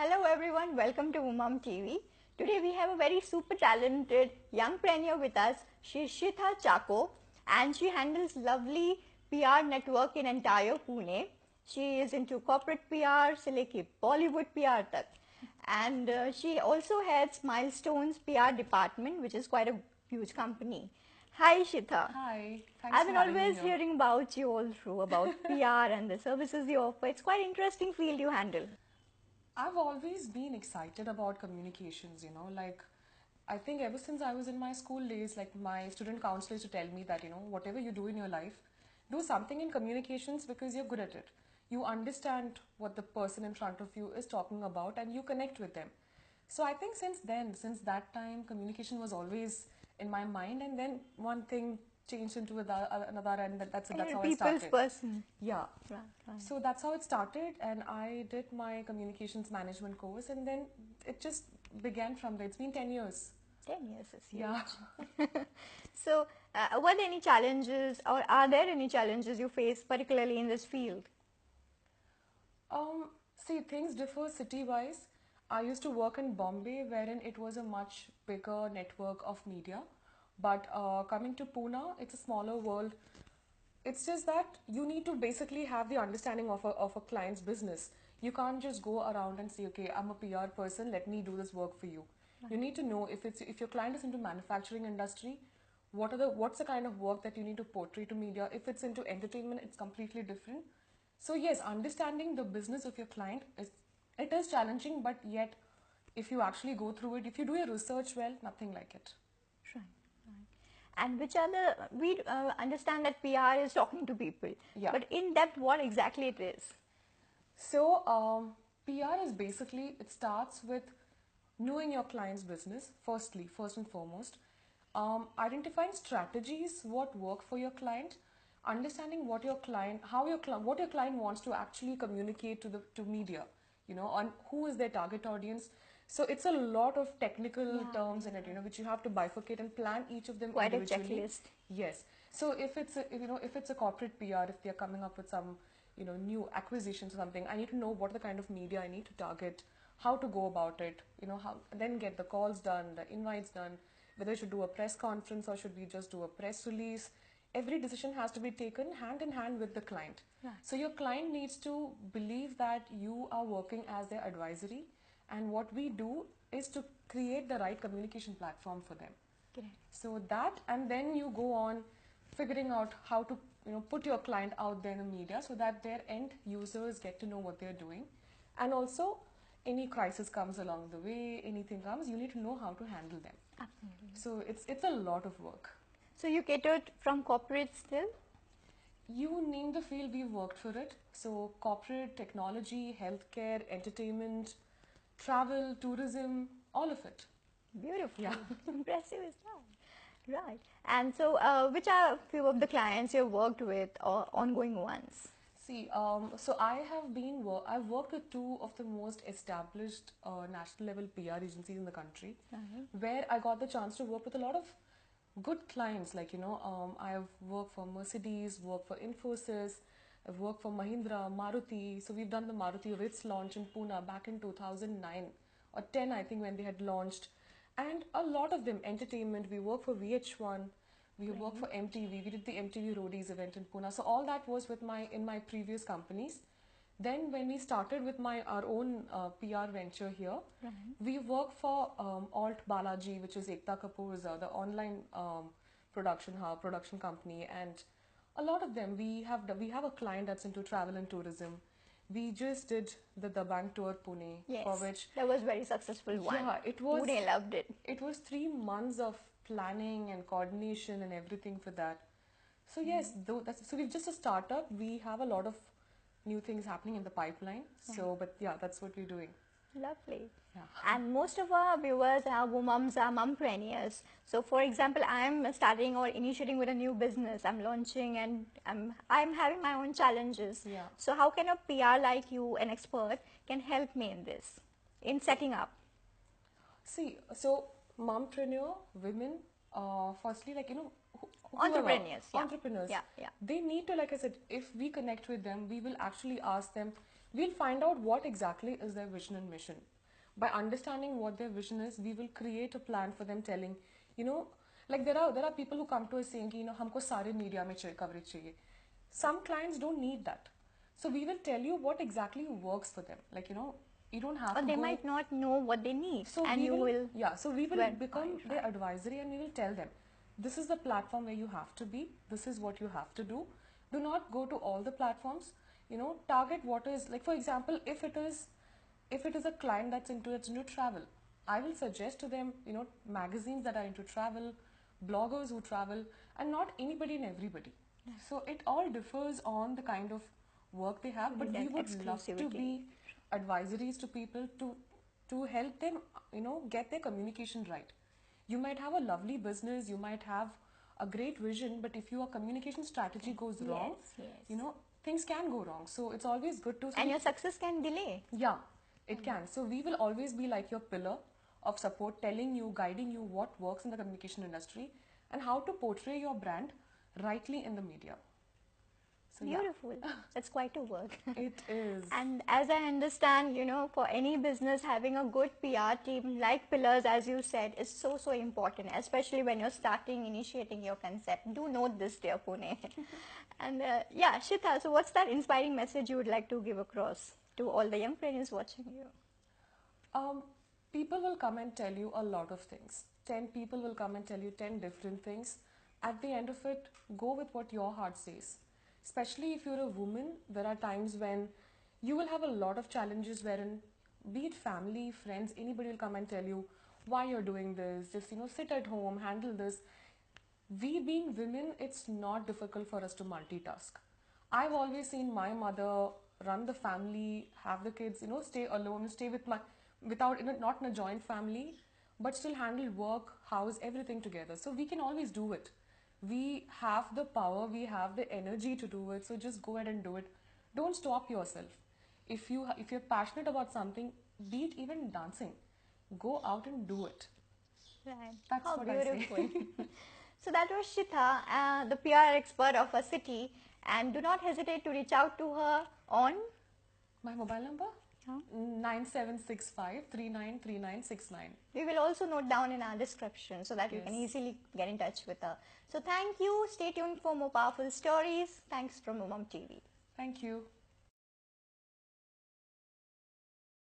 Hello everyone, welcome to Mom TV. Today we have a very super talented youngpreneur with us. She is Sheetha Chacko and she handles lovely PR network in entire Pune. She is into corporate PR, se leke Bollywood PR tak. And she also heads Milestones PR department, which is quite a huge company. Hi Sheetha. Hi, thanks I've for been having me always here. hearing about you all through, about PR and the services you offer. It's quite interesting field you handle. I've always been excited about communications, like I think ever since I was in my school days, like my student counselor used to tell me that, whatever you do in your life, do something in communications because you're good at it. You understand what the person in front of you is talking about and you connect with them. So I think since then, since that time, communication was always in my mind, and then one thing changed into another, and that's You're a how I people's started. person. Yeah. Right, right. So that's how it started, and I did my communications management course, and then it just began from there. It's been 10 years. 10 years is Yeah. huge. So, were there any challenges, or are there any challenges you face, particularly in this field? See, things differ city-wise. I used to work in Bombay, wherein it was a much bigger network of media. But coming to Pune, it's a smaller world. It's just that you need to basically have the understanding of a client's business. You can't just go around and say, okay, I'm a PR person, let me do this work for you. You need to know if your client is into manufacturing industry, what's the kind of work that you need to portray to media. If it's into entertainment, it's completely different. So yes, understanding the business of your client is challenging, but yet if you actually go through it, if you do your research well, nothing like it. Right, right. And which are the, we understand that PR is talking to people, Yeah. but in depth, what exactly it is? So, PR is basically, it starts with knowing your client's business, first and foremost, identifying strategies, what work for your client, understanding what your client, what your client wants to actually communicate to media, on who is their target audience. So it's a lot of technical Yeah, terms in it, yeah. which you have to bifurcate and plan each of them Quite a individually. checklist. Yes. So if it's a corporate PR, if they're coming up with some, new acquisitions or something, I need to know what the kind of media I need to target, how to go about it, how then get the calls done, the invites done, whether I should do a press conference or should we just do a press release. Every decision has to be taken hand in hand with the client. Right. So your client needs to believe that you are working as their advisory, and what we do is to create the right communication platform for them. Correct. So that, and then you go on figuring out how to put your client out there in the media so that their end users get to know what they're doing, and also any crisis comes along the way, anything comes, you need to know how to handle them. Absolutely. So it's a lot of work. So you catered from corporate still? You name the field, we've worked for it. So corporate, technology, healthcare, entertainment, travel, tourism, all of it. Beautiful. Yeah. Impressive is that. Right. And so, which are few of the clients you've worked with or ongoing ones? See, so I've worked with two of the most established national level PR agencies in the country, Right. where I got the chance to work with a lot of good clients. Like, I've worked for Mercedes, worked for Infosys, I've worked for Mahindra, Maruti. So we've done the Maruti Ritz launch in Pune back in 2009 or 10, I think, when they had launched. And a lot of them, entertainment, we worked for VH1, we worked for MTV. We did the MTV Roadies event in Pune. So all that was with in my previous companies. Then when we started with our own PR venture here, Right. we work for Alt Balaji, which is Ekta Kapoor's the online production company, and a lot of them we have a client that's into travel and tourism. We just did the bank tour Pune, for Yes, which that was very successful one. yeah, Pune loved it. it was 3 months of planning and coordination and everything for that. So yes, though so we've just a startup. We have a lot of new things happening in the pipeline. Right. So, but yeah, that's what we're doing. Lovely. Yeah. And most of our viewers are moms, are mompreneurs. So, for example, I'm starting or initiating with a new business. I'm launching and I'm having my own challenges. Yeah. So, how can a PR like you, an expert, can help me in this, in setting up? See, so mompreneur women, firstly, like whoever, Entrepreneurs, yeah. entrepreneurs, Yeah, yeah. they need to, like I said, if we connect with them, we will actually ask them, we'll find out what exactly is their vision and mission. By understanding what their vision is, we will create a plan for them, telling, you know, like there are people who come to us saying, you know, हमको सारे media में coverage चाहिए. Some clients don't need that. So we will tell you what exactly works for them. Like, you know, you don't have Or to they go. might not know what they need, So and we you will, will. yeah, so we will verify, become their right. advisory, and we will tell them, this is the platform where you have to be, this is what you have to do. Do not go to all the platforms, you know, target what is, like for example, if it is a client that's into travel, I will suggest to them, you know, magazines that are into travel, bloggers who travel, and not anybody and everybody. So it all differs on the kind of work they have, You but need we that would love to exclusivity. be advisories to people to help them, you know, get their communication right. You might have a lovely business, you might have a great vision, but if your communication strategy goes wrong, Yes, yes. you know, things can go wrong. So it's always good to, And your success can delay. yeah, it can. So we will always be like your pillar of support, telling you, guiding you what works in the communication industry and how to portray your brand rightly in the media. So yeah, Beautiful. That's quite a work. it is. And as I understand, you know, for any business, having a good PR team like pillars, as you said, is so, so important, especially when you're starting, initiating your concept. Do note this, dear Pune. And yeah, Shitha, so what's that inspiring message you would like to give across to all the young preneurs watching you? Um, People will come and tell you a lot of things. 10 people will come and tell you 10 different things. At the end of it, go with what your heart says. Especially if you're a woman, there are times when you will have a lot of challenges wherein, be it family, friends, anybody will come and tell you why you're doing this, just, you know, sit at home, handle this. We being women, it's not difficult for us to multitask. I've always seen my mother run the family, have the kids, you know, stay alone, stay with my, without, you know, not in a joint family, but still handle work, house, everything together. So we can always do it. We have the power, we have the energy to do it. So just go ahead and do it. Don't stop yourself. If you're passionate about something, be it even dancing, go out and do it. Right. That's How what I say. beautiful. So that was Shitha, the PR expert of a city. And do not hesitate to reach out to her on My mobile number? Huh? 9765 393969. We will also note down in our description so that you can Yes. easily get in touch with her. So thank you. Stay tuned for more powerful stories. Thanks from Mom TV. Thank you.